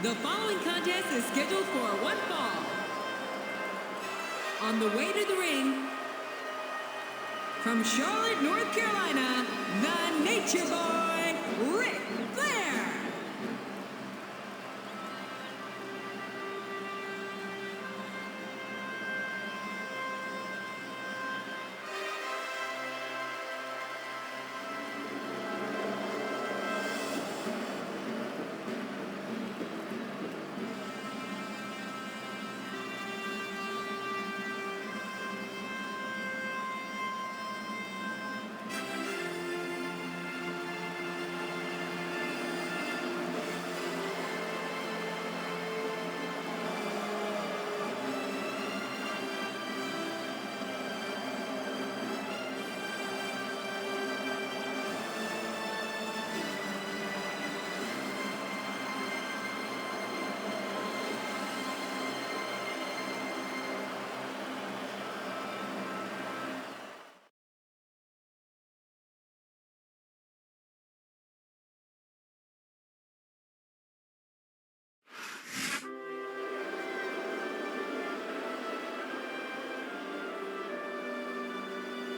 The following contest is scheduled for one fall. On the way to the ring, from Charlotte, North Carolina, the Nature Boy, Ric Flair.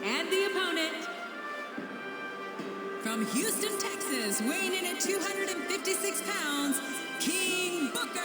And the opponent, from Houston, Texas, weighing in at 256 pounds, King Booker.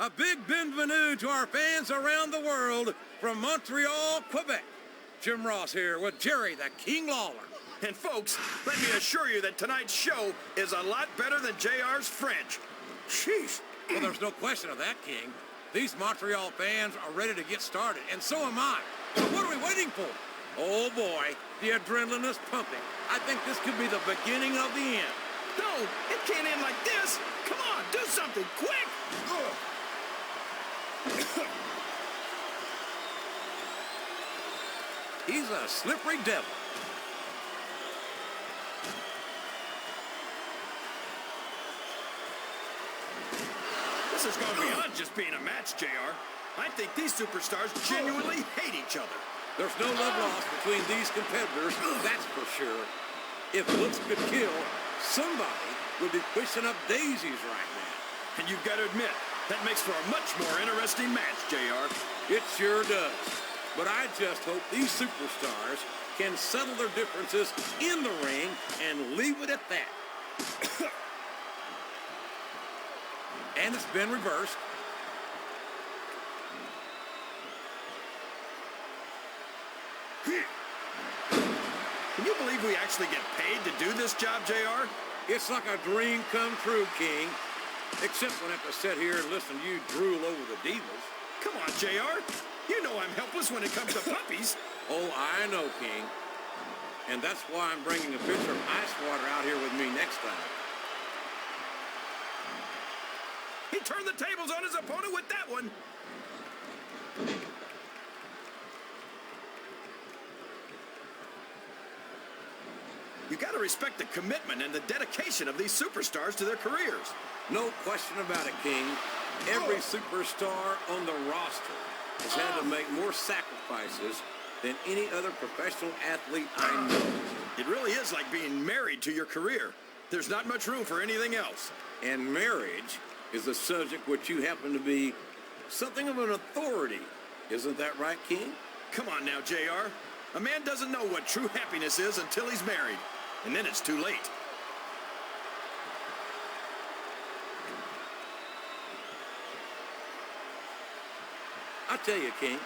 A big bienvenue to our fans around the world from Montreal, Quebec. Jim Ross here with Jerry the King Lawler. And folks, let me assure you that tonight's show is a lot better than JR's French. Sheesh. Well, there's no question of that, King. These Montreal fans are ready to get started, and so am I. So what are we waiting for? Oh boy, the adrenaline is pumping. I think this could be the beginning of the end. No, it can't end like this. Come on, do something quick. He's a slippery devil. This is going beyond just being a match, JR. I think these superstars genuinely hate each other. There's no love lost between these competitors, that's for sure. If looks could kill, somebody would be pushing up daisies right now. And you've got to admit, that makes for a much more interesting match, JR. It sure does. But I just hope these superstars can settle their differences in the ring and leave it at that. And it's been reversed. Can you believe we actually get paid to do this job, JR? It's like a dream come true, King. Except when I have to sit here and listen to you drool over the divas. Come on, JR. You know I'm helpless when it comes to puppies. Oh, I know, King. And that's why I'm bringing a pitcher of ice water out here with me next time. He turned the tables on his opponent with that one. You got to respect the commitment and the dedication of these superstars to their careers. No question about it, King. Every superstar on the roster has had to make more sacrifices than any other professional athlete I know. It really is like being married to your career. There's not much room for anything else. And marriage is a subject which you happen to be something of an authority. Isn't that right, King? Come on now, JR. A man doesn't know what true happiness is until he's married. And then it's too late. I tell you, King,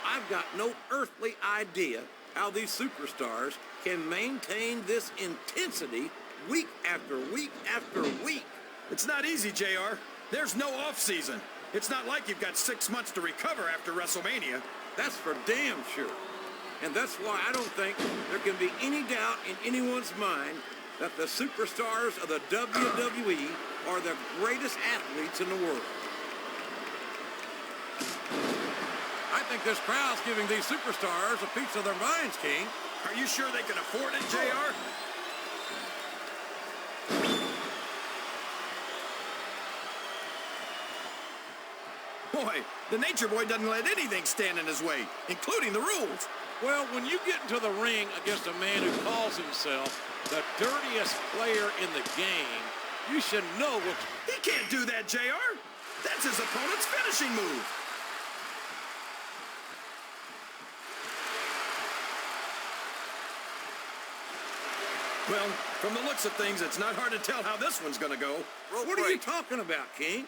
I've got no earthly idea how these superstars can maintain this intensity week after week after week. It's not easy, JR. There's no off-season. It's not like you've got 6 months to recover after WrestleMania. That's for damn sure. And that's why I don't think there can be any doubt in anyone's mind that the superstars of the WWE are the greatest athletes in the world. I think this crowd's giving these superstars a piece of their minds, King. Are you sure they can afford it, JR? Boy, the Nature Boy doesn't let anything stand in his way, including the rules. Well, when you get into the ring against a man who calls himself the dirtiest player in the game, you should know what... He can't do that, JR. That's his opponent's finishing move. Well, from the looks of things, it's not hard to tell how this one's going to go. What are you talking about, King?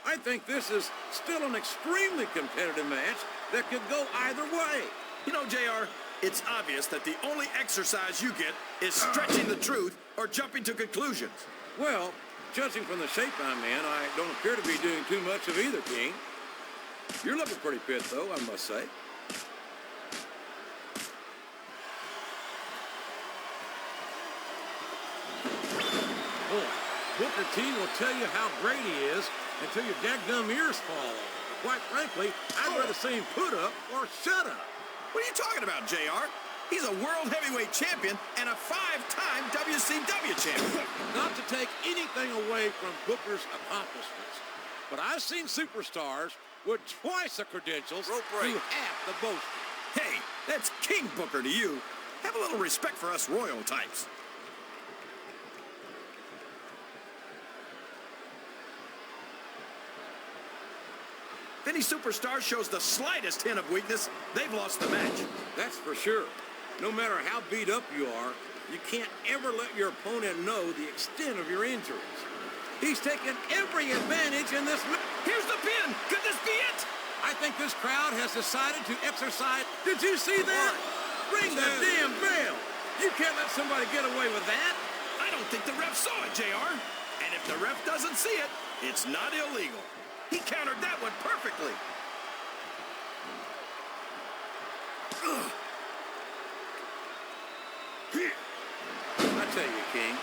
I think this is still an extremely competitive match that could go either way. You know, JR, it's obvious that the only exercise you get is stretching the truth or jumping to conclusions. Well, judging from the shape I'm in, I don't appear to be doing too much of either, King. You're looking pretty fit, though, I must say. Boy, Booker T will tell you how great he is until your dadgum ears fall off. Quite frankly, I'd rather see him put up or shut up. What are you talking about, JR? He's a world heavyweight champion and a 5-time WCW champion. Not to take anything away from Booker's accomplishments, but I've seen superstars with twice the credentials do half the boasting. Hey, that's King Booker to you. Have a little respect for us royal types. If any superstar shows the slightest hint of weakness, they've lost the match. That's for sure. No matter how beat up you are, you can't ever let your opponent know the extent of your injuries. He's taken every advantage in this match. Here's the pin. Could this be it? I think this crowd has decided to exercise. Did you see that? Ring the damn bell. You can't let somebody get away with that. I don't think the ref saw it, JR. And if the ref doesn't see it, it's not illegal. He countered that one perfectly. I tell you, King,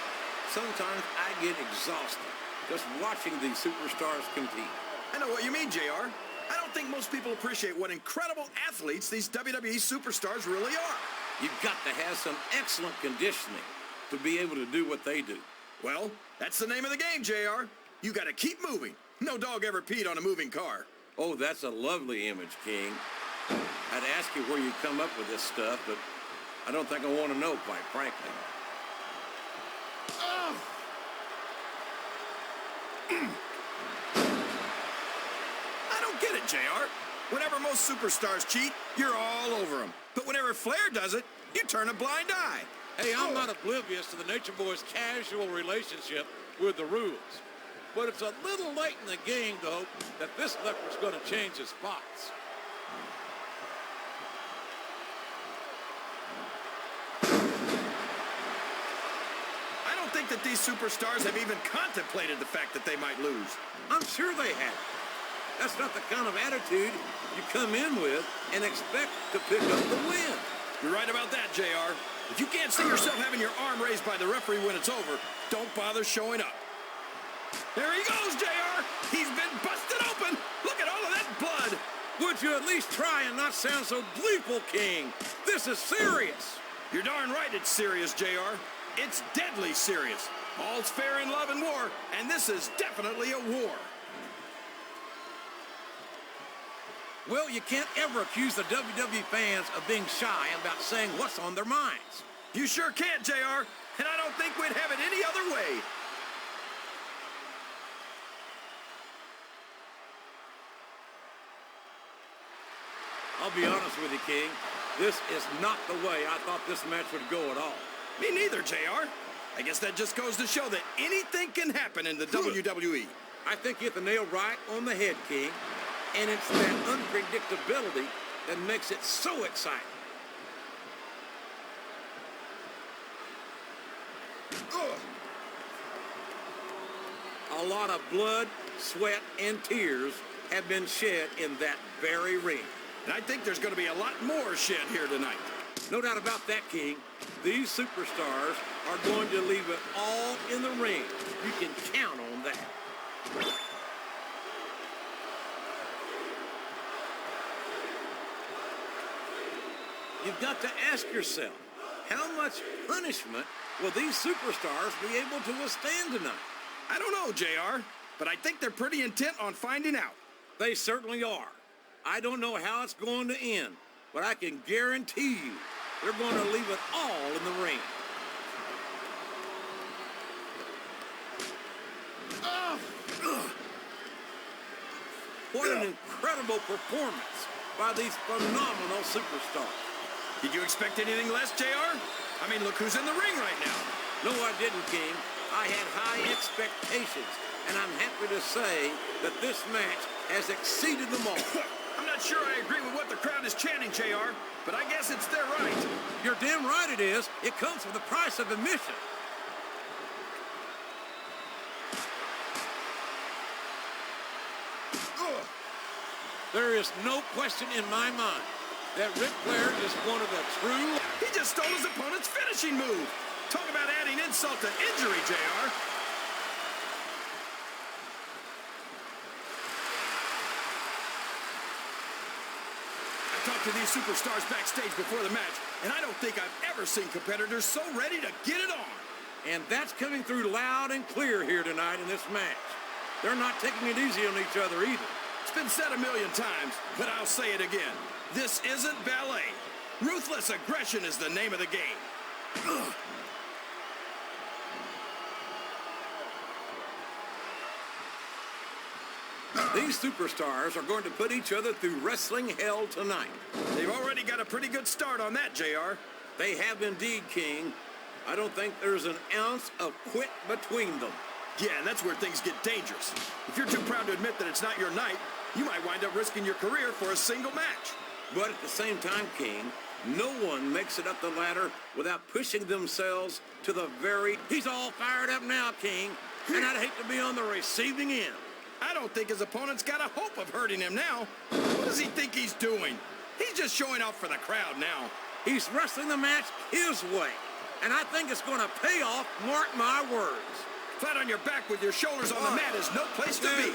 sometimes I get exhausted just watching these superstars compete. I know what you mean, JR. I don't think most people appreciate what incredible athletes these WWE superstars really are. You've got to have some excellent conditioning to be able to do what they do. Well, that's the name of the game, JR. You got to keep moving. No dog ever peed on a moving car. Oh, that's a lovely image, King. I'd ask you where you come up with this stuff, but I don't think I want to know, quite frankly. I don't get it, JR. Whenever most superstars cheat, you're all over them. But whenever Flair does it, you turn a blind eye. Hey, I'm not oblivious to the Nature Boy's casual relationship with the rules. But it's a little late in the game, though, that this leper's going to change his spots. I don't think that these superstars have even contemplated the fact that they might lose. I'm sure they have. That's not the kind of attitude you come in with and expect to pick up the win. You're right about that, JR. If you can't see yourself having your arm raised by the referee when it's over, don't bother showing up. There he goes, JR. He's been busted open. Look at all of that blood. Would you at least try and not sound so gleeful, King? This is serious. You're darn right it's serious, JR. It's deadly serious. All's fair in love and war, and this is definitely a war. Well, you can't ever accuse the WWE fans of being shy about saying what's on their minds. You sure can't, JR, and I don't think we'd have it any other way. I'll be honest with you, King. This is not the way I thought this match would go at all. Me neither, JR. I guess that just goes to show that anything can happen in the WWE. I think you hit the nail right on the head, King. And it's that unpredictability that makes it so exciting. A lot of blood, sweat, and tears have been shed in that very ring. And I think there's going to be a lot more shed here tonight. No doubt about that, King. These superstars are going to leave it all in the ring. You can count on that. You've got to ask yourself, how much punishment will these superstars be able to withstand tonight? I don't know, JR, but I think they're pretty intent on finding out. They certainly are. I don't know how it's going to end, but I can guarantee you they're going to leave it all in the ring. What an incredible performance by these phenomenal superstars. Did you expect anything less, JR? I mean, look who's in the ring right now. No, I didn't, King. I had high expectations, and I'm happy to say that this match has exceeded them all. I'm not sure I agree with what the crowd is chanting, JR, but I guess it's their right. You're damn right it is. It comes with the price of admission. There is no question in my mind that Ric Flair is one of the true... He just stole his opponent's finishing move. Talk about adding insult to injury, JR. I talked to these superstars backstage before the match, and I don't think I've ever seen competitors so ready to get it on. And that's coming through loud and clear here tonight in this match. They're not taking it easy on each other either. It's been said a million times, but I'll say it again. This isn't ballet. Ruthless aggression is the name of the game. Ugh. These superstars are going to put each other through wrestling hell tonight. They've already got a pretty good start on that, JR. They have indeed, King. I don't think there's an ounce of quit between them. Yeah, and that's where things get dangerous. If you're too proud to admit that it's not your night, you might wind up risking your career for a single match. But at the same time, King, no one makes it up the ladder without pushing themselves to the very... He's all fired up now, King, and I'd hate to be on the receiving end. I don't think his opponent's got a hope of hurting him now. What does he think he's doing? He's just showing off for the crowd now. He's wrestling the match his way, and I think it's going to pay off, mark my words. Flat on your back with your shoulders on the mat is no place to be.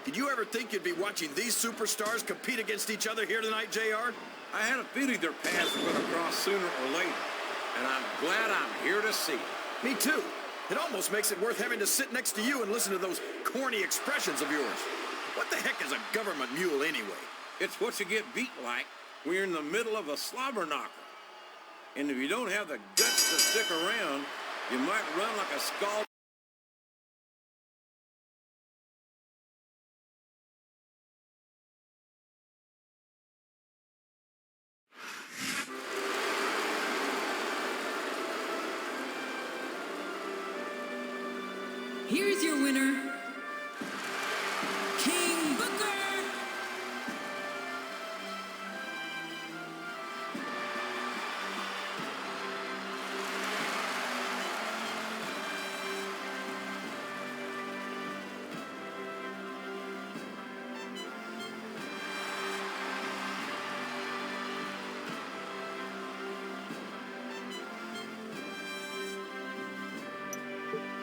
Did you ever think you'd be watching these superstars compete against each other here tonight, JR? I had a feeling their paths were going to cross sooner or later, and I'm glad I'm here to see it. Me too. It almost makes it worth having to sit next to you and listen to those corny expressions of yours. What the heck is a government mule anyway? It's what you get beat like when you're in the middle of a slobber knocker. And if you don't have the guts to stick around, you might run like a scald. Here's your winner,